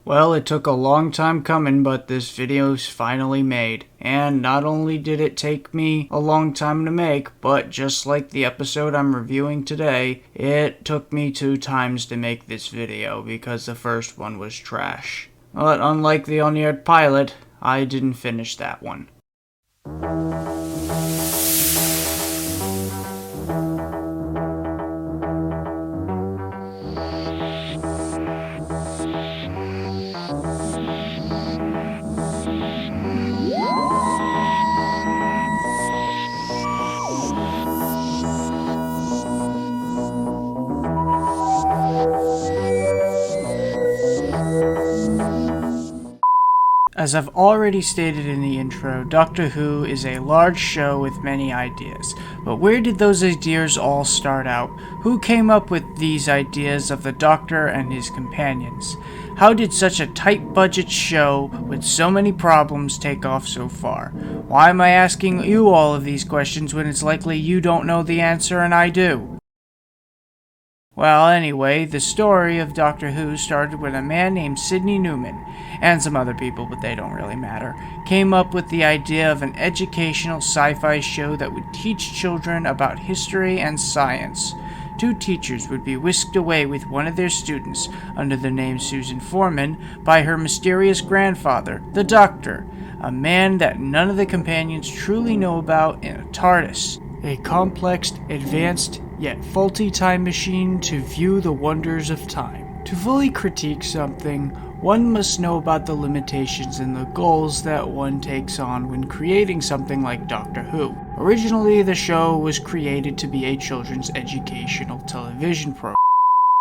Well, it took a long time coming, but this video's finally made. And not only did it take me a long time to make, but just like the episode I'm reviewing today, it took me 2 times to make this video because the first one was trash. But unlike the Unearthly pilot, I didn't finish that one. As I've already stated in the intro, Doctor Who is a large show with many ideas. But where did those ideas all start out? Who came up with these ideas of the Doctor and his companions? How did such a tight-budget show with so many problems take off so far? Why am I asking you all of these questions when it's likely you don't know the answer and I do? Well, anyway, the story of Doctor Who started when a man named Sidney Newman, and some other people, but they don't really matter, came up with the idea of an educational sci-fi show that would teach children about history and science. 2 teachers would be whisked away with one of their students, under the name Susan Foreman, by her mysterious grandfather, the Doctor, a man that none of the companions truly know about in a TARDIS, a complex, advanced, yet faulty time machine to view the wonders of time. To fully critique something, one must know about the limitations and the goals that one takes on when creating something like Doctor Who. Originally, the show was created to be a children's educational television program.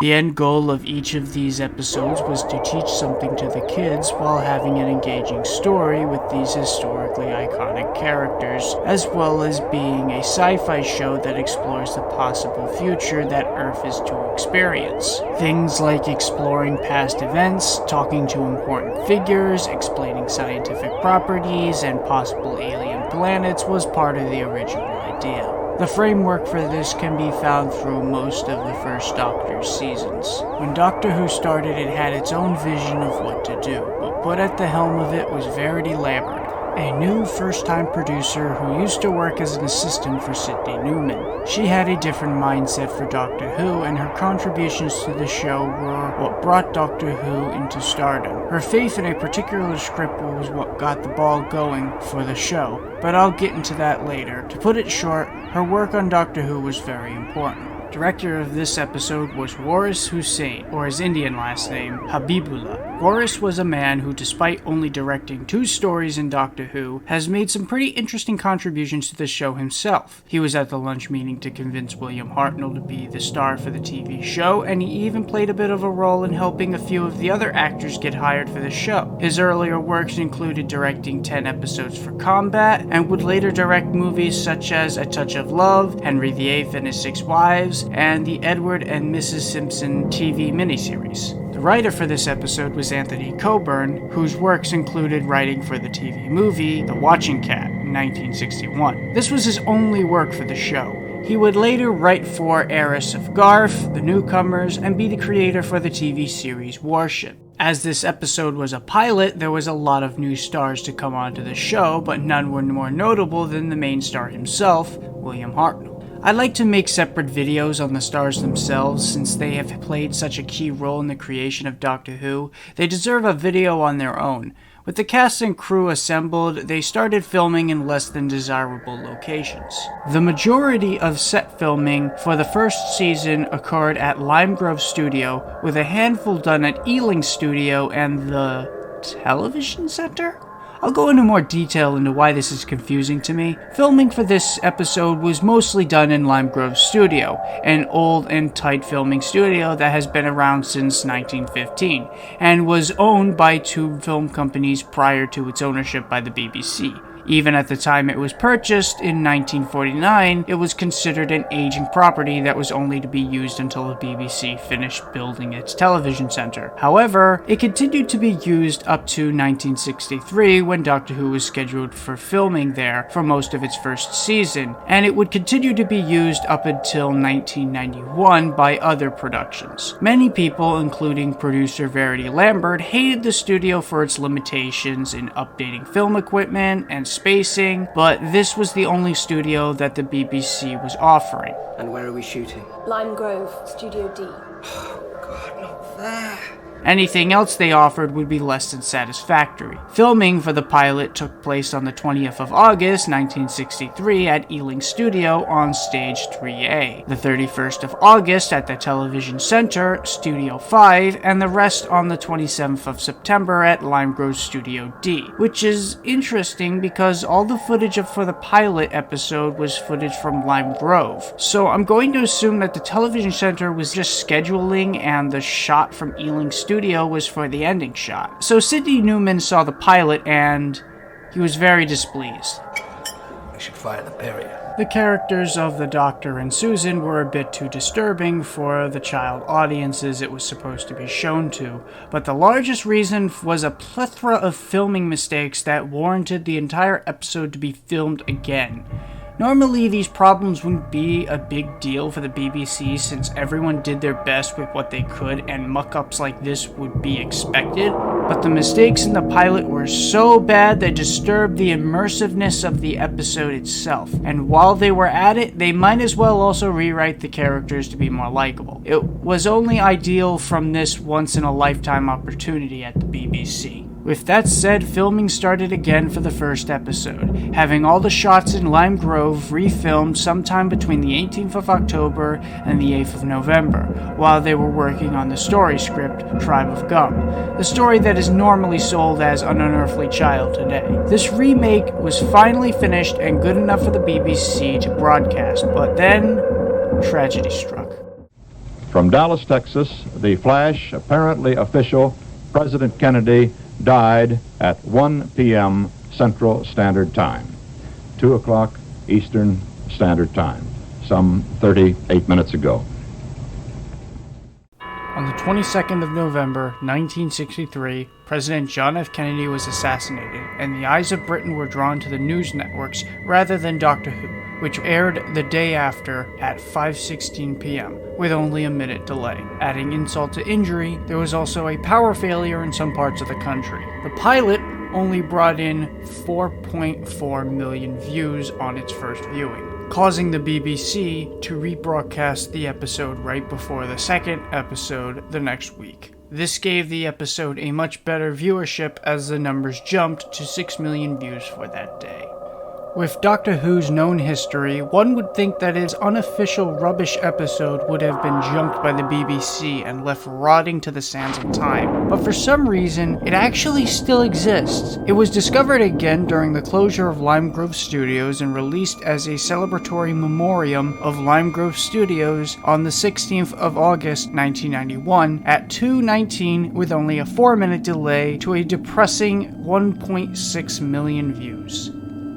The end goal of each of these episodes was to teach something to the kids while having an engaging story with these historically iconic characters, as well as being a sci-fi show that explores the possible future that Earth is to experience. Things like exploring past events, talking to important figures, explaining scientific properties, and possible alien planets was part of the original idea. The framework for this can be found through most of the first Doctor's seasons. When Doctor Who started, it had its own vision of what to do, but put at the helm of it was Verity Lambert, a new first-time producer who used to work as an assistant for Sidney Newman. She had a different mindset for Doctor Who, and her contributions to the show were what brought Doctor Who into stardom. Her faith in a particular script was what got the ball going for the show, but I'll get into that later. To put it short, her work on Doctor Who was very important. Director of this episode was Waris Hussain, or his Indian last name, Habibullah. Waris was a man who, despite only directing 2 stories in Doctor Who, has made some pretty interesting contributions to the show himself. He was at the lunch meeting to convince William Hartnell to be the star for the TV show, and he even played a bit of a role in helping a few of the other actors get hired for the show. His earlier works included directing 10 episodes for Combat, and would later direct movies such as A Touch of Love, Henry VIII and His 6 Wives, and the Edward and Mrs. Simpson TV miniseries. The writer for this episode was Anthony Coburn, whose works included writing for the TV movie The Watching Cat in 1961. This was his only work for the show. He would later write for Heiress of Garth, The Newcomers, and be the creator for the TV series Warship. As this episode was a pilot, there was a lot of new stars to come onto the show, but none were more notable than the main star himself, William Hartnell. I'd like to make separate videos on the stars themselves, since they have played such a key role in the creation of Doctor Who. They deserve a video on their own. With the cast and crew assembled, they started filming in less than desirable locations. The majority of set filming for the first season occurred at Lime Grove Studio, with a handful done at Ealing Studio and the Television Center? I'll go into more detail into why this is confusing to me. Filming for this episode was mostly done in Lime Grove Studio, an old and tight filming studio that has been around since 1915, and was owned by 2 film companies prior to its ownership by the BBC. Even at the time it was purchased in 1949, it was considered an aging property that was only to be used until the BBC finished building its television center. However, it continued to be used up to 1963 when Doctor Who was scheduled for filming there for most of its first season, and it would continue to be used up until 1991 by other productions. Many people, including producer Verity Lambert, hated the studio for its limitations in updating film equipment and spacing, but this was the only studio that the BBC was offering. And where are we shooting? Lime Grove, Studio D. Oh God, not there. Anything else they offered would be less than satisfactory. Filming for the pilot took place on the 20th of August, 1963 at Ealing Studio on Stage 3A, the 31st of August at the Television Center, Studio 5, and the rest on the 27th of September at Lime Grove Studio D, which is interesting because all the footage for the pilot episode was footage from Lime Grove. So I'm going to assume that the Television Center was just scheduling and the shot from Ealing Studio was for the ending shot. So Sidney Newman saw the pilot and he was very displeased. We should fire the period. The characters of the Doctor and Susan were a bit too disturbing for the child audiences it was supposed to be shown to, but the largest reason was a plethora of filming mistakes that warranted the entire episode to be filmed again. Normally, these problems wouldn't be a big deal for the BBC since everyone did their best with what they could and muck-ups like this would be expected, but the mistakes in the pilot were so bad they disturbed the immersiveness of the episode itself, and while they were at it, they might as well also rewrite the characters to be more likable. It was only ideal from this once-in-a-lifetime opportunity at the BBC. With that said, filming started again for the first episode, having all the shots in Lime Grove refilmed sometime between the 18th of October and the 8th of November, while they were working on the story script, Tribe of Gum, the story that is normally sold as An Unearthly Child today. This remake was finally finished and good enough for the BBC to broadcast, but then tragedy struck. From Dallas, Texas, the flash, apparently official, President Kennedy died at 1 p.m. Central Standard Time, 2 o'clock Eastern Standard Time, some 38 minutes ago. On the 22nd of November, 1963, President John F. Kennedy was assassinated, and the eyes of Britain were drawn to the news networks rather than Doctor Who, which aired the day after at 5:16 p.m., with only a minute delay. Adding insult to injury, there was also a power failure in some parts of the country. The pilot only brought in 4.4 million views on its first viewing, causing the BBC to rebroadcast the episode right before the second episode the next week. This gave the episode a much better viewership as the numbers jumped to 6 million views for that day. With Doctor Who's known history, one would think that its unofficial rubbish episode would have been junked by the BBC and left rotting to the sands of time, but for some reason, it actually still exists. It was discovered again during the closure of Lime Grove Studios and released as a celebratory memoriam of Lime Grove Studios on the 16th of August 1991 at 2:19 with only a 4-minute delay to a depressing 1.6 million views.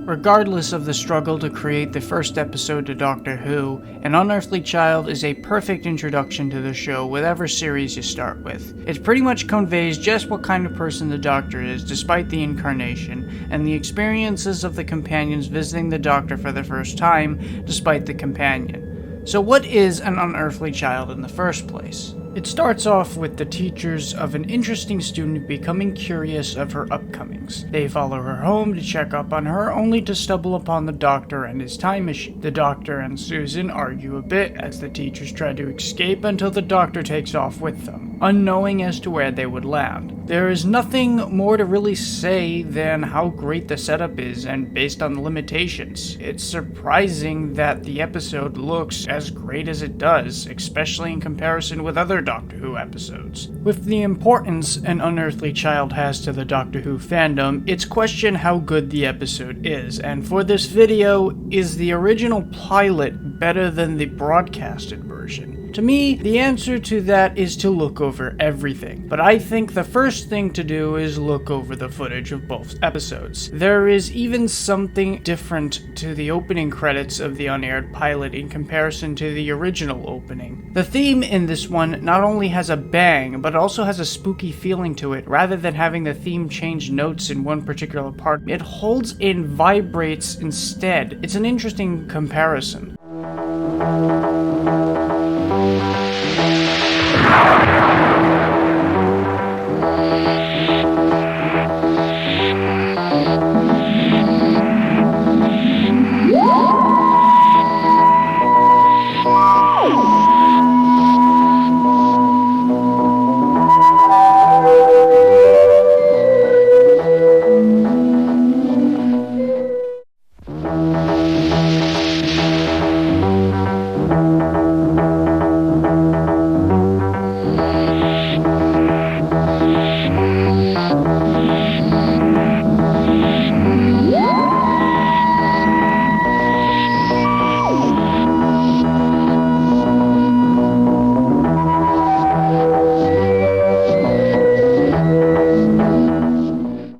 Regardless of the struggle to create the first episode to Doctor Who, An Unearthly Child is a perfect introduction to the show whatever series you start with. It pretty much conveys just what kind of person the Doctor is despite the incarnation, and the experiences of the companions visiting the Doctor for the first time despite the companion. So what is An Unearthly Child in the first place? It starts off with the teachers of an interesting student becoming curious of her upcomings. They follow her home to check up on her, only to stumble upon the Doctor and his time machine. The Doctor and Susan argue a bit as the teachers try to escape until the Doctor takes off with them, unknowing as to where they would land. There is nothing more to really say than how great the setup is, and based on the limitations, it's surprising that the episode looks as great as it does, especially in comparison with other other Doctor Who episodes. With the importance an Unearthly Child has to the Doctor Who fandom, it's questioned how good the episode is, and for this video, is the original pilot better than the broadcasted version? To me, the answer to that is to look over everything, but I think the first thing to do is look over the footage of both episodes. There is even something different to the opening credits of the unaired pilot in comparison to the original opening. The theme in this one not only has a bang, but also has a spooky feeling to it. Rather than having the theme change notes in one particular part, it holds and vibrates instead. It's an interesting comparison.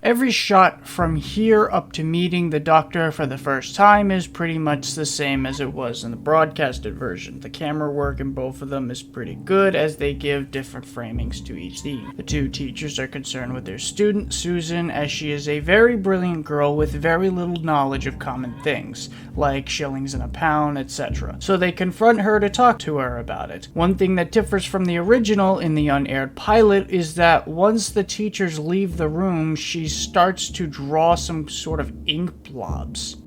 Every shot from here up to meeting the Doctor for the first time is pretty much the same as it was in the broadcasted version. The camera work in both of them is pretty good as they give different framings to each theme. The two teachers are concerned with their student, Susan, as she is a very brilliant girl with very little knowledge of common things, like shillings in a pound, etc. So they confront her to talk to her about it. One thing that differs from the original in the unaired pilot is that once the teachers leave the room, she starts to draw some sort of ink blobs.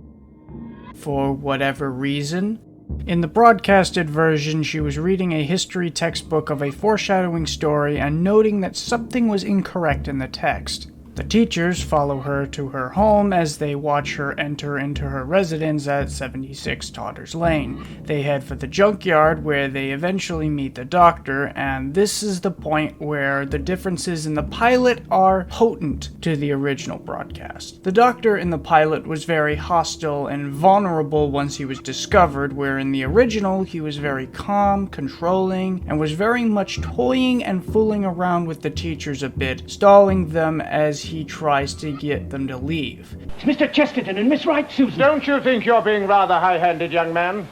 For whatever reason. In the broadcasted version, she was reading a history textbook of a foreshadowing story and noting that something was incorrect in the text. The teachers follow her to her home as they watch her enter into her residence at 76 Todders Lane. They head for the junkyard where they eventually meet the Doctor, and this is the point where the differences in the pilot are potent to the original broadcast. The Doctor in the pilot was very hostile and vulnerable once he was discovered, where in the original he was very calm, controlling, and was very much toying and fooling around with the teachers a bit, stalling them as he tries to get them to leave. It's Mr. Chesterton and Miss Wright, Susan. Don't you think you're being rather high-handed, young man?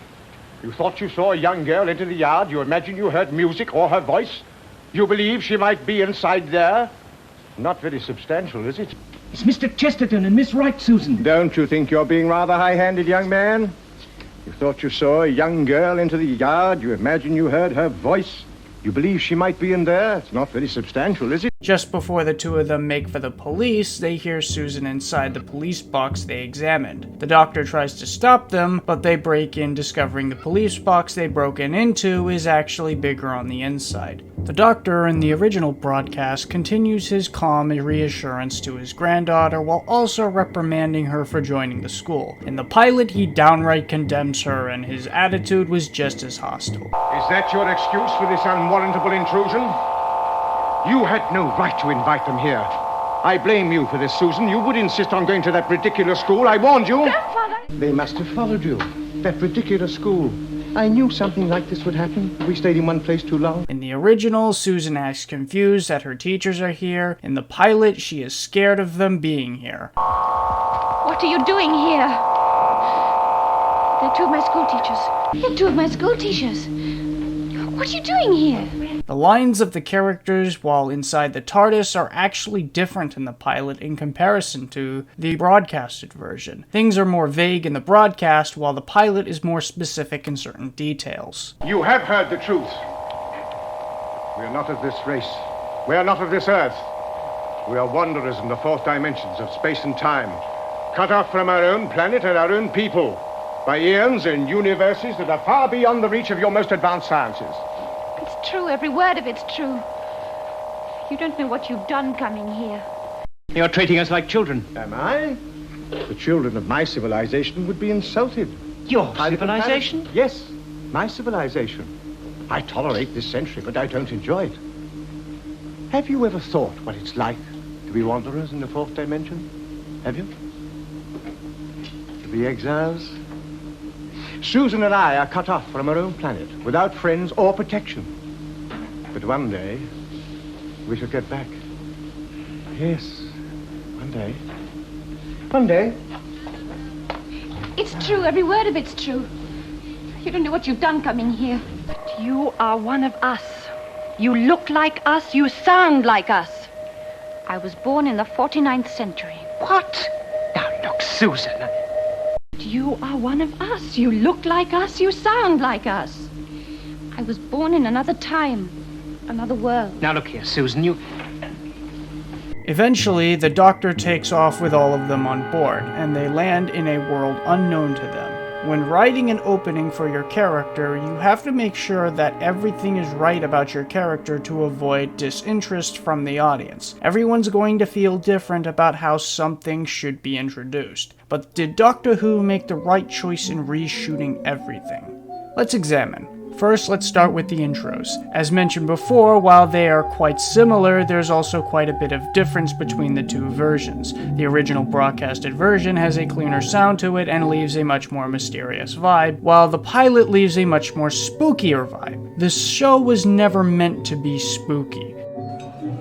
You thought you saw a young girl into the yard. You imagine you heard music or her voice. You believe she might be inside there. Not very substantial, is it? It's Mr. Chesterton and Miss Wright, Susan. Don't you think you're being rather high-handed, young man? You thought you saw a young girl into the yard. You imagine you heard her voice. You believe she might be in there. It's not very substantial, is it? Just before the two of them make for the police, they hear Susan inside the police box they examined. The Doctor tries to stop them, but they break in, discovering the police box they broken into is actually bigger on the inside. The Doctor in the original broadcast continues his calm reassurance to his granddaughter while also reprimanding her for joining the school. In the pilot, he downright condemns her, and his attitude was just as hostile. Is that your excuse for this unwarrantable intrusion? You had no right to invite them here. I blame you for this, Susan. You would insist on going to that ridiculous school. I warned you. Grandfather! They must have followed you. That ridiculous school. I knew something like this would happen. We stayed in one place too long. In the original, Susan acts confused that her teachers are here. In the pilot, she is scared of them being here. What are you doing here? They're two of my school teachers. They're two of my school teachers. What are you doing here? The lines of the characters while inside the TARDIS are actually different in the pilot in comparison to the broadcasted version. Things are more vague in the broadcast, while the pilot is more specific in certain details. You have heard the truth. We are not of this race. We are not of this earth. We are wanderers in the fourth dimensions of space and time, cut off from our own planet and our own people by eons and universes that are far beyond the reach of your most advanced sciences. It's true, every word of it's true. You don't know what you've done coming here. You're treating us like children. Am I? The children of my civilization would be insulted. Your By the civilization? companion- Yes, my civilization. I tolerate this century, but I don't enjoy it. Have you ever thought what it's like to be wanderers in the fourth dimension? Have you? To be exiles? Susan and I are cut off from our own planet, without friends or protection. But one day, we shall get back. Yes, one day. One day. It's true. Every word of it's true. You don't know what you've done coming here. But you are one of us. You look like us. You sound like us. I was born in the 49th century. What? Now, look, Susan. You are one of us. You look like us. You sound like us. I was born in another time, another world. Now, look here, Susan, you... Eventually, the Doctor takes off with all of them on board, and they land in a world unknown to them. When writing an opening for your character, you have to make sure that everything is right about your character to avoid disinterest from the audience. Everyone's going to feel different about how something should be introduced. But did Doctor Who make the right choice in reshooting everything? Let's examine. First, let's start with the intros. As mentioned before, while they are quite similar, there's also quite a bit of difference between the two versions. The original broadcasted version has a cleaner sound to it and leaves a much more mysterious vibe, while the pilot leaves a much more spookier vibe. This show was never meant to be spooky.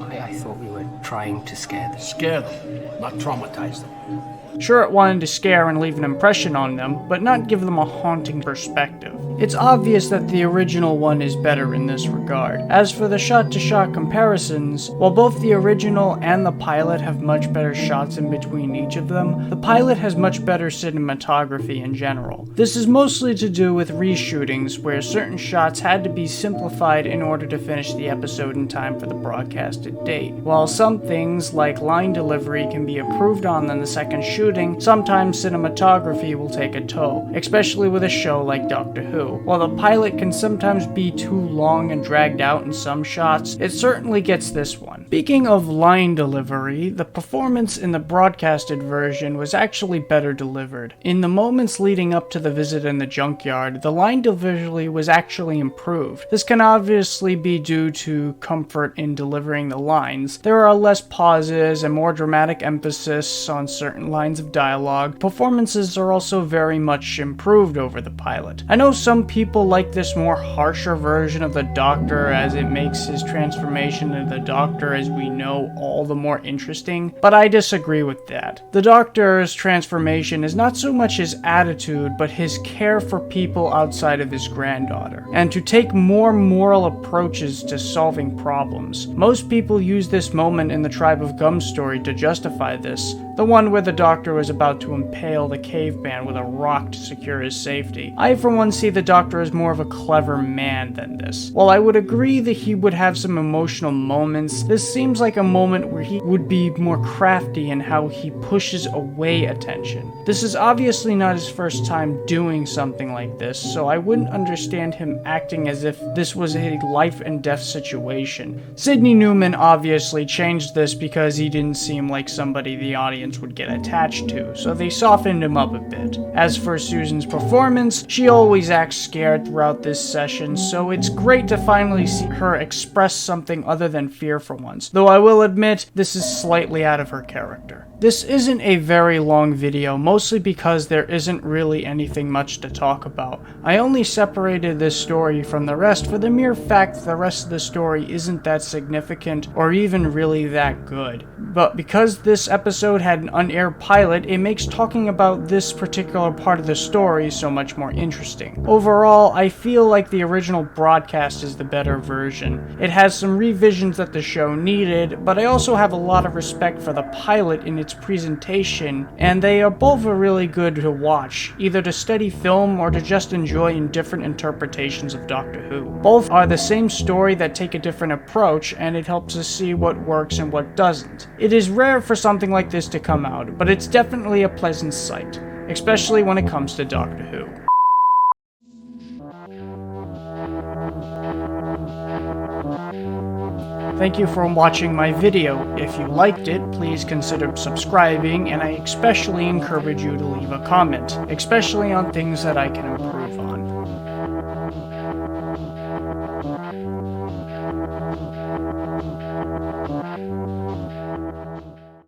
I thought we were trying to scare them. Scare them, not traumatize them. Sure, it wanted to scare and leave an impression on them, but not give them a haunting perspective. It's obvious that the original one is better in this regard. As for the shot-to-shot comparisons, while both the original and the pilot have much better shots in between each of them, the pilot has much better cinematography in general. This is mostly to do with reshootings, where certain shots had to be simplified in order to finish the episode in time for the broadcasted date. While some things, like line delivery, can be improved on in the second shooting, sometimes cinematography will take a toll, especially with a show like Doctor Who. While the pilot can sometimes be too long and dragged out in some shots, it certainly gets this one. Speaking of line delivery, the performance in the broadcasted version was actually better delivered. In the moments leading up to the visit in the junkyard, the line delivery was actually improved. This can obviously be due to comfort in delivering the lines. There are less pauses and more dramatic emphasis on certain lines of dialogue. Performances are also very much improved over the pilot. I know some people like this more harsher version of the Doctor, as it makes his transformation into the Doctor as we know all the more interesting, but I disagree with that. The Doctor's transformation is not so much his attitude, but his care for people outside of his granddaughter, and to take more moral approaches to solving problems. Most people use this moment in the Tribe of Gum story to justify this, the one where the Doctor was about to impale the caveman with a rock to secure his safety. I for one see the Doctor as more of a clever man than this. While I would agree that he would have some emotional moments, this seems like a moment where he would be more crafty in how he pushes away attention. This is obviously not his first time doing something like this, so I wouldn't understand him acting as if this was a life and death situation. Sidney Newman obviously changed this because he didn't seem like somebody the audience would get attached to, so they softened him up a bit. As for Susan's performance, she always acts scared throughout this session, so it's great to finally see her express something other than fear for once, though I will admit this is slightly out of her character. This isn't a very long video, mostly because there isn't really anything much to talk about. I only separated this story from the rest for the mere fact the rest of the story isn't that significant or even really that good. But because this episode had an unaired pilot, it makes talking about this particular part of the story so much more interesting. Overall, I feel like the original broadcast is the better version. It has some revisions that the show needed, but I also have a lot of respect for the pilot in its presentation, and they are both really good to watch, either to study film or to just enjoy in different interpretations of Doctor Who. Both are the same story that take a different approach, and it helps us see what works and what doesn't. It is rare for something like this to come out, but it's definitely a pleasant sight, especially when it comes to Doctor Who. Thank you for watching my video. If you liked it, please consider subscribing, and I especially encourage you to leave a comment, especially on things that I can improve on.